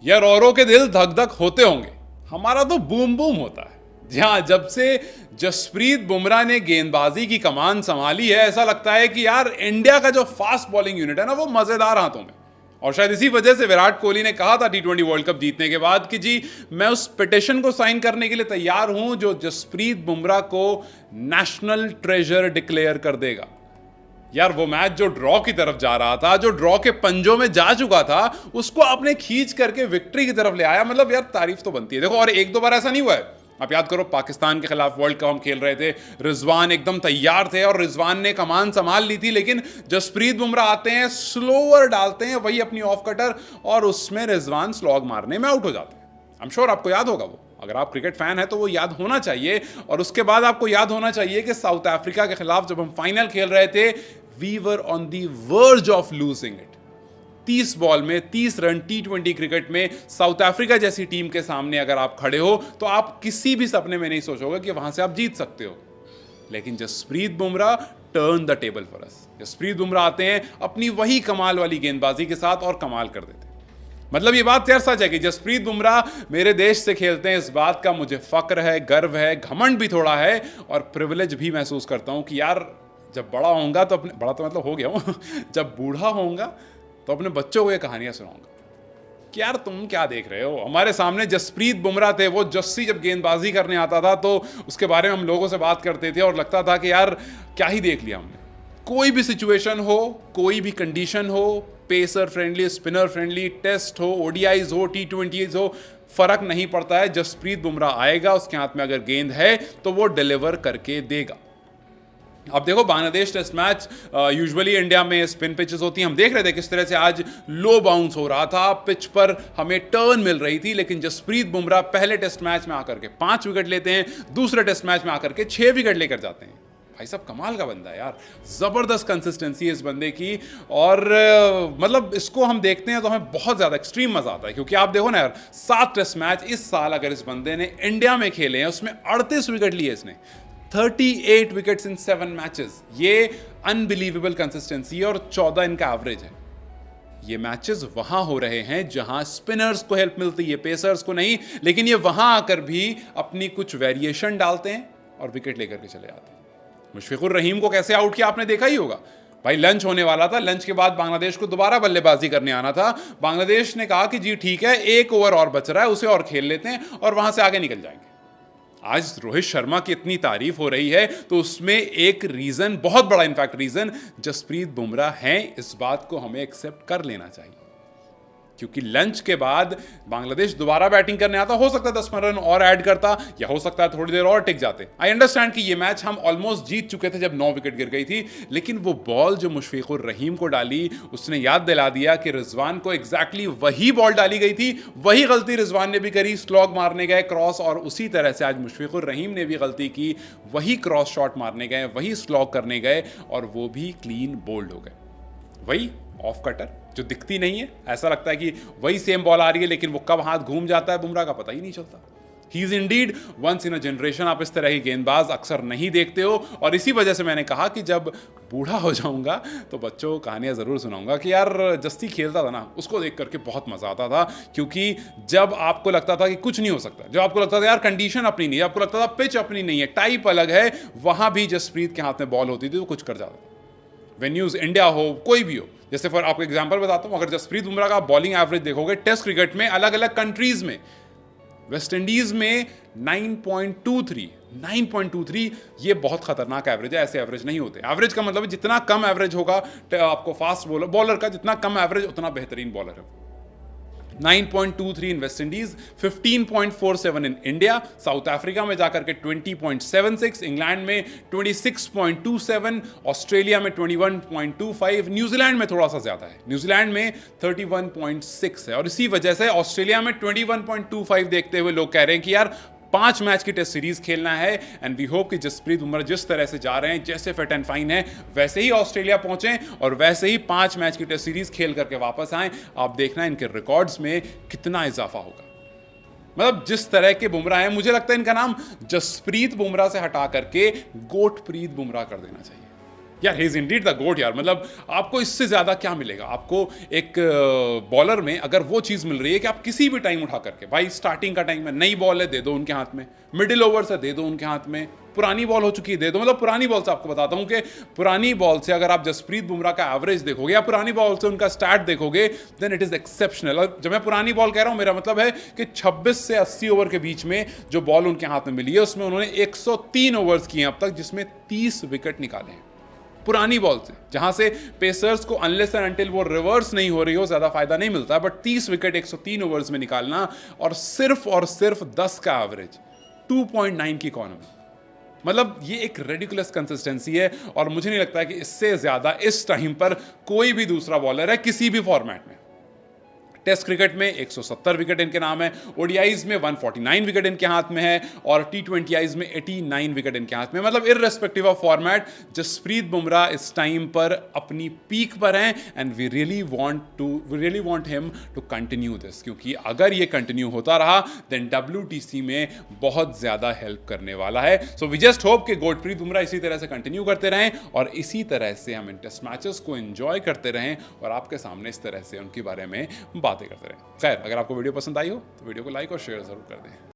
यार औरों के दिल धक धक होते होंगे, हमारा तो बूम बूम होता है। जहां जब से जसप्रीत बुमराह ने गेंदबाजी की कमान संभाली है, ऐसा लगता है कि यार इंडिया का जो फास्ट बॉलिंग यूनिट है ना, वो मजेदार हाथों में। और शायद इसी वजह से विराट कोहली ने कहा था T20 वर्ल्ड कप जीतने के बाद कि जी मैं उस पिटिशन को साइन करने के लिए तैयार हूं जो जसप्रीत बुमराह को नेशनल ट्रेजर डिक्लेयर कर देगा। यार वो मैच जो ड्रॉ की तरफ जा रहा था, जो ड्रॉ के पंजों में जा चुका था, उसको आपने खींच करके विक्ट्री की तरफ ले आया। मतलब यार तारीफ तो बनती है। देखो, और एक दो बार ऐसा नहीं हुआ है। आप याद करो, पाकिस्तान के खिलाफ वर्ल्ड कप हम खेल रहे थे, रिजवान एकदम तैयार थे और रिजवान ने कमान संभाल ली थी, लेकिन जसप्रीत बुमराह आते हैं, स्लोअर डालते हैं, वही अपनी ऑफ कटर, और उसमें रिजवान स्लॉग मारने में आउट हो जाते हैं। आई एम श्योर आपको याद होगा वो। अगर आप क्रिकेट फैन है तो वो याद होना चाहिए। और उसके बाद आपको याद होना चाहिए कि साउथ अफ्रीका के खिलाफ जब हम फाइनल खेल रहे थे, we were on the verge of losing it. 30 ball में 30 रन T20 क्रिकेट में साउथ अफ्रीका जैसी टीम के सामने अगर आप खड़े हो तो आप किसी भी सपने में नहीं सोचोगे कि वहां से आप जीत सकते हो। लेकिन Jasprit Bumrah turn the table for us. Jasprit Bumrah आते हैं अपनी वही कमाल वाली गेंदबाजी के साथ और कमाल कर देते हैं। मतलब ये बात यार सच है कि जसप्रीत बुमराह मेरे देश से खेलते हैं, इस बात का मुझे फक्र है, गर्व है, घमंड भी थोड़ा है और प्रिविलेज भी महसूस करता हूं कि यार जब बड़ा होऊंगा तो अपने, बड़ा तो मतलब हो गया हूं जब बूढ़ा होऊंगा तो अपने बच्चों को ये कहानियां सुनाऊंगा कि यार तुम क्या देख रहे हो, हमारे सामने जसप्रीत बुमराह थे। वो जस्सी जब गेंदबाजी करने आता था तो उसके बारे में हम लोगों से बात करते थे और लगता था कि यार क्या ही देख लिया हमने। कोई भी सिचुएशन हो, कोई भी कंडीशन हो, pacer friendly, spinner friendly, test हो, ओडीआईज हो, T20 हो, फर्क नहीं पड़ता है। जसप्रीत बुमराह आएगा, उसके हाथ में अगर गेंद है तो वो डिलीवर करके देगा। अब देखो, Bangladesh test match usually India में स्पिन पिचेस होती हैं। हम देख रहे थे किस तरह से आज लो बाउंस हो रहा था, पिच पर हमें टर्न मिल रही थी, लेकिन जसप्रीत बुमराह पहले टेस्ट मैच में आकर के 5 विकेट लेते हैं, दूसरे टेस्ट मैच में आकर के 6 विकेट लेकर जाते हैं। भाई साहब कमाल का बंदा है यार, जबरदस्त कंसिस्टेंसी है इस बंदे की। और मतलब इसको हम देखते हैं तो हमें बहुत ज्यादा एक्सट्रीम मजा आता है, क्योंकि आप देखो ना यार, 7 टेस्ट मैच इस साल अगर इस बंदे ने इंडिया में खेले हैं, उसमें 38 विकेट लिए इसने, 38 विकेट्स इन 7 मैचेस। ये अनबिलीवेबल कंसिस्टेंसी और 14 इनका एवरेज है। ये मैचेस वहां हो रहे हैं जहां स्पिनर्स को हेल्प मिलती है, पेसर्स को नहीं, लेकिन ये वहां आकर भी अपनी कुछ वेरिएशन डालते हैं और विकेट लेकर के चले जाते हैं। मुशफिकुर रहीम को कैसे आउट किया आपने देखा ही होगा। भाई लंच होने वाला था, लंच के बाद बांग्लादेश को दोबारा बल्लेबाजी करने आना था। बांग्लादेश ने कहा कि जी ठीक है, 1 ओवर और बच रहा है, उसे और खेल लेते हैं और वहां से आगे निकल जाएंगे। आज रोहित शर्मा की इतनी तारीफ हो रही है तो उसमें एक रीजन, बहुत बड़ा इनफैक्ट रीजन, जसप्रीत बुमराह हैं। इस बात को हमें एक्सेप्ट कर लेना चाहिए, क्योंकि लंच के बाद बांग्लादेश दोबारा बैटिंग करने आता। हो सकता है 10 रन और ऐड करता, या हो सकता है थोड़ी देर और टिक जाते। आई अंडरस्टैंड कि ये मैच हम ऑलमोस्ट जीत चुके थे जब 9 विकेट गिर गई थी, लेकिन वो बॉल जो मुशफिकुर रहीम को डाली, उसने याद दिला दिया कि रिजवान को एग्जैक्टली वही बॉल डाली गई थी, वही गलती रिजवान ने भी करी, स्लॉग मारने गए क्रॉस, और उसी तरह से आज मुशफिकुर रहीम ने भी गलती की, वही क्रॉस शॉट मारने गए, वही स्लॉग करने गए और वो भी क्लीन बोल्ड हो गए। वही ऑफ कटर जो दिखती नहीं है, ऐसा लगता है कि वही सेम बॉल आ रही है, लेकिन वो कब हाथ घूम जाता है बुमराह का पता ही नहीं चलता। He is indeed once in a generation. आप इस तरह की गेंदबाज अक्सर नहीं देखते हो, और इसी वजह से मैंने कहा कि जब बूढ़ा हो जाऊंगा तो बच्चों को कहानियां जरूर सुनाऊंगा कि यार जस्सी खेलता था ना, उसको देख करके बहुत मजा आता था। क्योंकि जब आपको लगता था कि कुछ नहीं हो सकता, जब आपको लगता था यार कंडीशन अपनी नहीं है, आपको लगता था पिच अपनी नहीं है, टाइप अलग है, वहां भी जसप्रीत के हाथ में बॉल होती थी तो कुछ कर जाता था। वेन्यूज इंडिया हो, कोई भी हो, जैसे फॉर आपको एग्जांपल बताता हूं, अगर जसप्रीत बुमराह का बॉलिंग एवरेज देखोगे टेस्ट क्रिकेट में अलग अलग कंट्रीज में, वेस्ट इंडीज में 9.23, ये बहुत खतरनाक एवरेज है। ऐसे एवरेज नहीं होते। एवरेज का मतलब जितना कम एवरेज होगा आपको फास्ट बॉलर का, जितना कम एवरेज उतना बेहतरीन बॉलर है। 9.23 in West Indies, 15.47 in India, South Africa में जाकर के 20.76, इंग्लैंड में 26.27, ऑस्ट्रेलिया में 21.25, न्यूजीलैंड में थोड़ा सा ज्यादा है, न्यूजीलैंड में 31.6 है। और इसी वजह से ऑस्ट्रेलिया में 21.25 देखते हुए लोग कह रहे हैं कि यार 5 मैच की टेस्ट सीरीज खेलना है। एंड वी होप कि जसप्रीत बुमराह जिस तरह से जा रहे हैं, जैसे फिट एंड फाइन है, वैसे ही ऑस्ट्रेलिया पहुंचे और वैसे ही 5 मैच की टेस्ट सीरीज खेल करके वापस आए। आप देखना इनके रिकॉर्ड्स में कितना इजाफा होगा। मतलब जिस तरह के बुमराह हैं, मुझे लगता है इनका नाम जसप्रीत बुमराह से हटा करके गोटप्रीत बुमराह कर देना चाहिए। यार ही इज इंडीड द गोट यार, मतलब आपको इससे ज़्यादा क्या मिलेगा? आपको एक बॉलर में अगर वो चीज़ मिल रही है कि आप किसी भी टाइम उठा करके, भाई स्टार्टिंग का टाइम है, नई बॉल है दे दो उनके हाथ में, मिडिल ओवर्स है दे दो उनके हाथ में, पुरानी बॉल हो चुकी है दे दो। मतलब पुरानी बॉल से आपको बताता हूं कि पुरानी बॉल से अगर आप जसप्रीत बुमराह का एवरेज देखोगे या पुरानी बॉल से उनका स्टार्ट देखोगे, देन इट इज एक्सेप्शनल। और जब मैं पुरानी बॉल कह रहा हूं, मेरा मतलब है कि 26 से 80 ओवर के बीच में जो बॉल उनके हाथ में मिली है उसमें उन्होंने 103 ओवर्स किए अब तक, जिसमें 30 विकेट निकाले हैं पुरानी बॉल से, जहां से पेसर्स को अनलेस एंड अनटिल वो रिवर्स नहीं हो रही हो ज्यादा फायदा नहीं मिलता। बट 30 विकेट 103 ओवर्स में निकालना और सिर्फ 10 का एवरेज, 2.9 की इकॉनमी, मतलब ये एक रेडिकुलस कंसिस्टेंसी है। और मुझे नहीं लगता है कि इससे ज्यादा इस टाइम पर कोई भी दूसरा बॉलर है किसी भी फॉर्मेट में। टेस्ट क्रिकेट में 170 विकेट इनके नाम है, ओडीआईज में 149 विकेट इनके हाथ में है और टी20आईज में 89 विकेट इनके हाथ में। मतलब irrespective of format, Jasprit Bumrah इस टाइम पर अपनी पीक पर हैं and we really want him to continue this, क्योंकि अगर ये कंटिन्यू होता रहा देन WTC में बहुत ज्यादा हेल्प करने वाला है। सो वी जस्ट होप कि गुरप्रीत बुमराह इसी तरह से कंटिन्यू करते रहें और इसी तरह से हम इन टेस्ट मैचेस को एंजॉय करते रहें और आपके सामने इस तरह से उनके बारे में बातें करते रहें। खैर, अगर आपको वीडियो पसंद आई हो तो वीडियो को लाइक और शेयर जरूर कर दें।